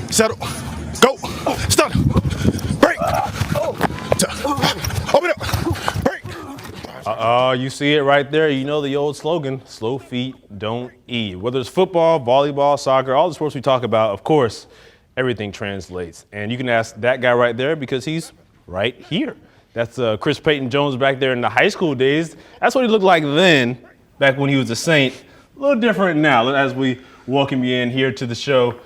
settle, go, stun, break, open up, break. You see it right there. You know the old slogan, slow feet don't eat. Whether it's football, volleyball, soccer, all the sports we talk about, of course, everything translates. And you can ask that guy right there because he's right here. That's Chris Payton-Jones back there in the high school days. That's what he looked like then, back when he was a Saint. A little different now as we welcome you in here to the show.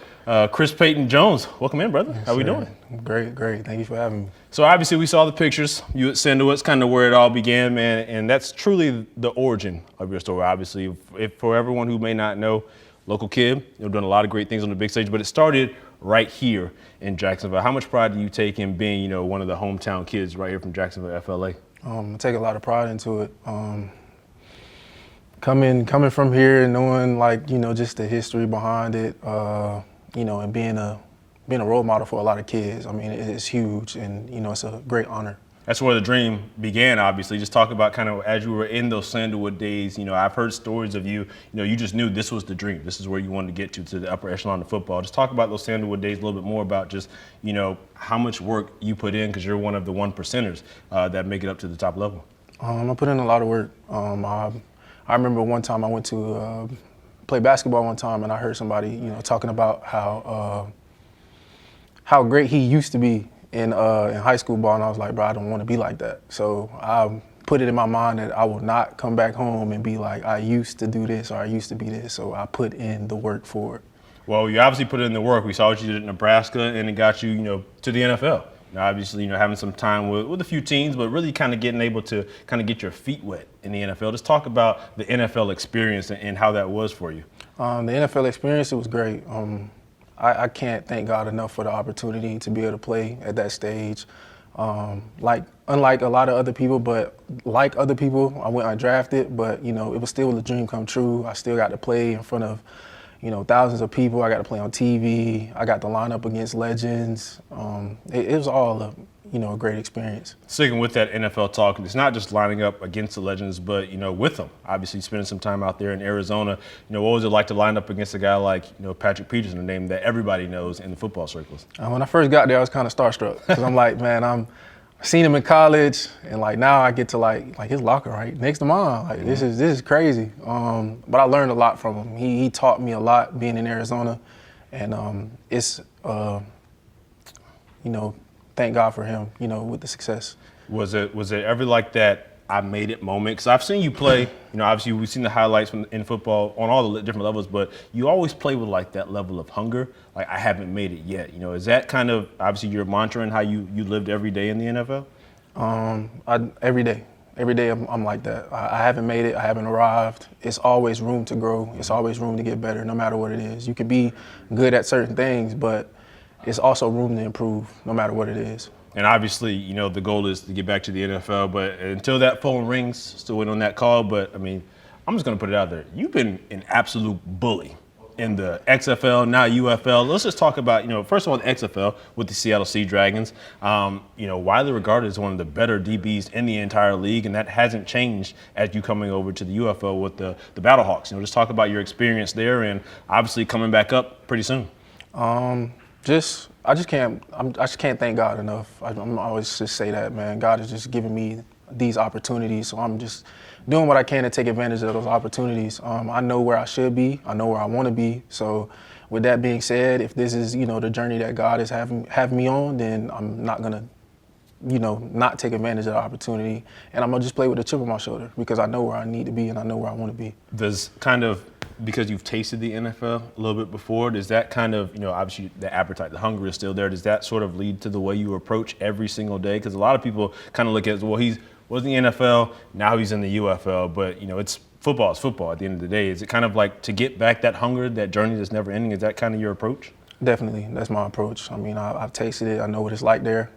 Chris Payton-Jones, welcome in, brother. Yes, How we sir. doing? Great. Thank you for having me. So obviously we saw the pictures. You at Sandalwood's kind of where it all began, man, and that's truly the origin of your story. Obviously, if for everyone who may not know, local kid, you've done a lot of great things on the big stage, but it started right here in Jacksonville. How much pride do you take in being, one of the hometown kids right here from Jacksonville, FLA? I take a lot of pride into it. Coming from here and knowing just the history behind it, and being a role model for a lot of kids. I mean, it's huge, and it's a great honor. That's where the dream began, obviously. Just talk about kind of as you were in those Sandalwood days, I've heard stories of you, you just knew this was the dream. This is where you wanted to get to the upper echelon of football. Just talk about those Sandalwood days a little bit more about just, how much work you put in because you're one of the 1%ers that make it up to the top level. I put in a lot of work. I remember one time I went to play basketball one time, and I heard somebody, talking about how great he used to be in high school ball, and I was like, bro, I don't want to be like that. So I put it in my mind that I will not come back home and be like, I used to do this or I used to be this. So I put in the work for it. Well, you obviously put in the work. We saw what you did at Nebraska, and it got you, to the NFL. Now, obviously, having some time with a few teams, but really kind of getting able to kind of get your feet wet in the NFL. Just talk about the NFL experience and how that was for you. The NFL experience, it was great. I can't thank God enough for the opportunity to be able to play at that stage. Unlike a lot of other people, I went undrafted, but it was still a dream come true. I still got to play in front of, thousands of people. I got to play on TV. I got to line up against legends. It was all a great experience. Sticking with that NFL talk, it's not just lining up against the legends, but, with them. Obviously, spending some time out there in Arizona. What was it like to line up against a guy like, Patrick Peterson, a name that everybody knows in the football circles? When I first got there, I was kind of starstruck because I'm like, man, I seen him in college, and now I get to like his locker right next to mine. This is crazy. But I learned a lot from him. He taught me a lot being in Arizona, and it's thank God for him, with the success. Was it ever like that I made it moment? Because I've seen you play, obviously we've seen the highlights in football on all the different levels, but you always play with that level of hunger, like I haven't made it yet. Is that kind of obviously your mantra and how you lived every day in the NFL? Every day I'm like that. I haven't made it, I haven't arrived. It's always room to grow. It's always room to get better, no matter what it is. You could be good at certain things, but it's also room to improve, no matter what it is. And obviously, the goal is to get back to the NFL, but until that phone rings, still waiting on that call. But, I'm just going to put it out there. You've been an absolute bully in the XFL, now UFL. Let's just talk about, first of all, the XFL with the Seattle Sea Dragons. Widely regarded as one of the better DBs in the entire league, and that hasn't changed as you coming over to the UFL with the Battlehawks. Just talk about your experience there and obviously coming back up pretty soon. I just can't thank God enough. I'm always just say that, man. God is just giving me these opportunities, so I'm just doing what I can to take advantage of those opportunities. I know where I should be. I know where I want to be. So, with that being said, if this is the journey that God is having me on, then I'm not gonna not take advantage of the opportunity, and I'm gonna just play with a chip on my shoulder because I know where I need to be and I know where I want to be. Does kind of, because you've tasted the NFL a little bit before, does that kind of, obviously the appetite, the hunger is still there, does that sort of lead to the way you approach every single day? Because a lot of people kind of look at, well, he was in the NFL, now he's in the UFL, but, it's football at the end of the day. Is it kind of like to get back that hunger, that journey that's never ending, is that kind of your approach? Definitely, that's my approach. I've tasted it, I know what it's like there.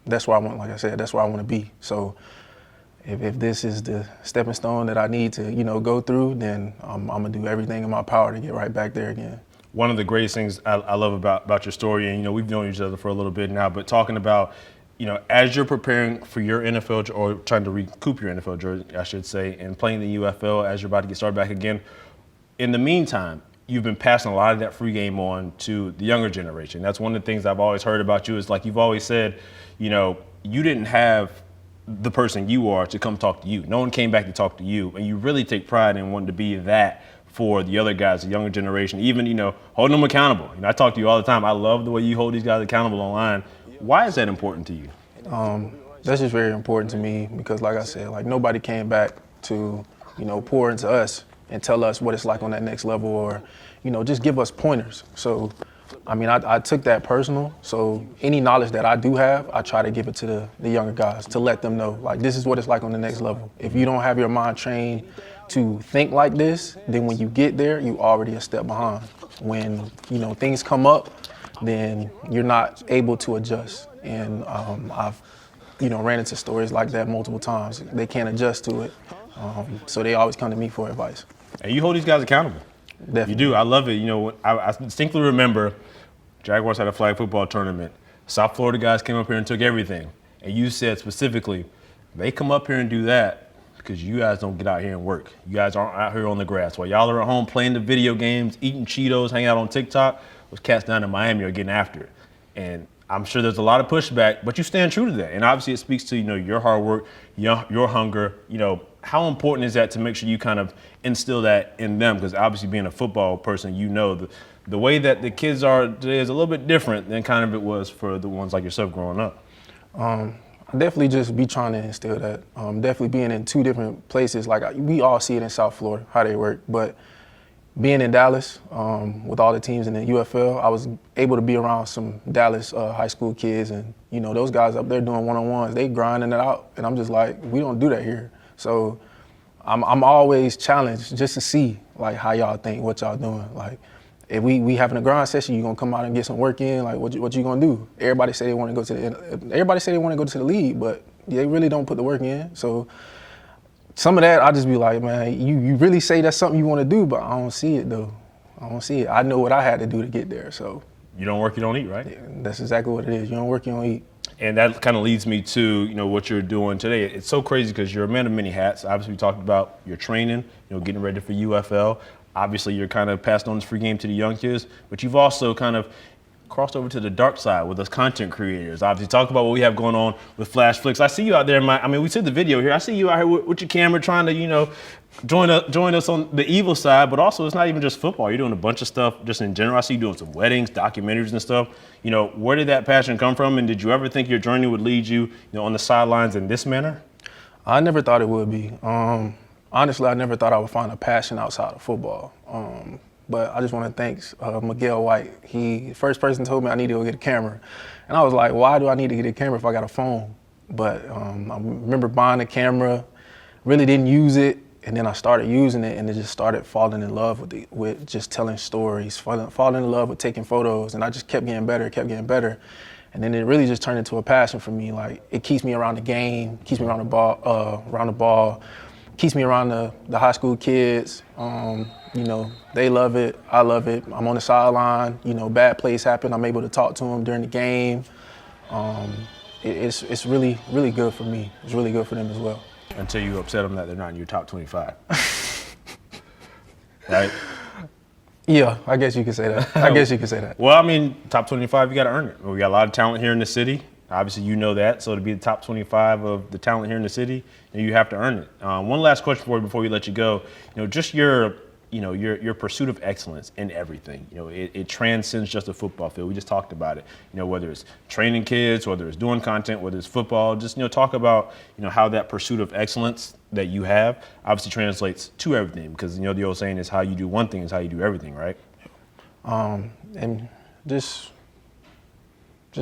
That's where I want, like I said, that's where I want to be. So if this is the stepping stone that I need to, go through, then I'm gonna do everything in my power to get right back there again. One of the greatest things I love about your story, and we've known each other for a little bit now, but talking about, as you're preparing for your NFL or trying to recoup your NFL jersey, I should say, and playing the UFL as you're about to get started back again, in the meantime, you've been passing a lot of that free game on to the younger generation. That's one of the things I've always heard about you is like you've always said, you know, you didn't have the person you are to come talk to you. No one came back to talk to you, and you really take pride in wanting to be that for the other guys, the younger generation, even, you know, holding them accountable. You know, I talk to you all the time. I love the way you hold these guys accountable online. Why is that important to you? That's just very important to me because, like I said, like nobody came back to, you know, pour into us and tell us what it's like on that next level or, you know, just give us pointers. So, I mean, I took that personal. So any knowledge that I do have, I try to give it to the younger guys to let them know, like, this is what it's like on the next level. If you don't have your mind trained to think like this, then when you get there, you already a step behind. When, you know, things come up, then you're not able to adjust. And I've, you know, ran into stories like that multiple times. They can't adjust to it. So they always come to me for advice. And you hold these guys accountable. Definitely. You do. I love it. You know, I distinctly remember Jaguars had a flag football tournament. South Florida guys came up here and took everything. And you said specifically, they come up here and do that because you guys don't get out here and work. You guys aren't out here on the grass. While y'all are at home playing the video games, eating Cheetos, hanging out on TikTok, those cats down in Miami are getting after it. And I'm sure there's a lot of pushback, but you stand true to that. And obviously it speaks to, you know, your hard work, your hunger. You know, how important is that to make sure you kind of instill that in them? Because obviously being a football person, you know, the way that the kids are today is a little bit different than kind of it was for the ones like yourself growing up. I definitely just be trying to instill that. Definitely being in two different places, like we all see it in South Florida, how they work. But being in Dallas with all the teams in the UFL, I was able to be around some Dallas high school kids, and you know those guys up there doing one-on-ones, they grinding it out, and I'm just like, we don't do that here. So I'm always challenged just to see like how y'all think, what y'all doing. Like if we having a grind session, you gonna come out and get some work in. Like what you gonna do? Everybody say they want to go to the league, but they really don't put the work in. So some of that, I just be like, man, you really say that's something you want to do, but I don't see it, though. I don't see it. I know what I had to do to get there, so. You don't work, you don't eat, right? Yeah, that's exactly what it is. You don't work, you don't eat. And that kind of leads me to, you know, what you're doing today. It's so crazy because you're a man of many hats. Obviously, we talked about your training, you know, getting ready for UFL. Obviously, you're kind of passing on this free game to the young kids, but you've also kind of crossed over to the dark side with us content creators. Obviously, talk about what we have going on with Flash Flicks. I see you out there we see the video here. I see you out here with your camera trying to, you know, join us on the evil side, but also it's not even just football. You're doing a bunch of stuff just in general. I see you doing some weddings, documentaries and stuff. You know, where did that passion come from, and did you ever think your journey would lead you, on the sidelines in this manner? I never thought it would be. Honestly, I never thought I would find a passion outside of football. But I just want to thank Miguel White. He the first person told me I needed to go get a camera. And I was like, why do I need to get a camera if I got a phone? But I remember buying a camera, really didn't use it, and then I started using it, and it just started falling in love with just telling stories, falling in love with taking photos, and I just kept getting better. And then it really just turned into a passion for me. Like, it keeps me around the game, keeps me around the ball, keeps me around the high school kids. You know, they love it, I love it. I'm on the sideline, you know, bad plays happen, I'm able to talk to them during the game. It's really, really good for me. It's really good for them as well. Until you upset them that they're not in your top 25. Right? Yeah, I guess you could say that. Well, I mean, top 25, you got to earn it. We got a lot of talent here in the city. Obviously, you know that. So to be the top 25 of the talent here in the city, you have to earn it. One last question for you before we let you go. Just your pursuit of excellence in everything. It transcends just a football field. We just talked about it. Whether it's training kids, whether it's doing content, whether it's football, just talk about how that pursuit of excellence that you have obviously translates to everything. Because the old saying is how you do one thing is how you do everything, right? And just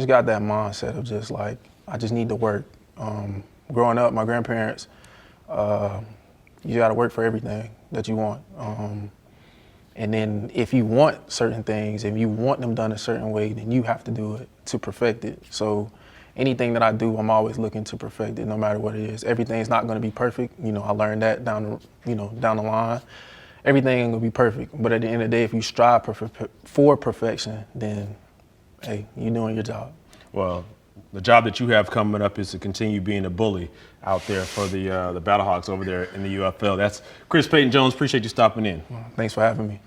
got that mindset of just like I just need to work. Growing up, my grandparents, you got to work for everything that you want. And then if you want certain things, if you want them done a certain way, then you have to do it to perfect it. So anything that I do, I'm always looking to perfect it, no matter what it is. Everything's not going to be perfect. I learned that down the line. Everything ain't going to be perfect. But at the end of the day, if you strive for perfection, then, hey, you're doing your job. Well, the job that you have coming up is to continue being a bully out there for the Battlehawks over there in the UFL. That's Chris Payton-Jones. Appreciate you stopping in. Thanks for having me.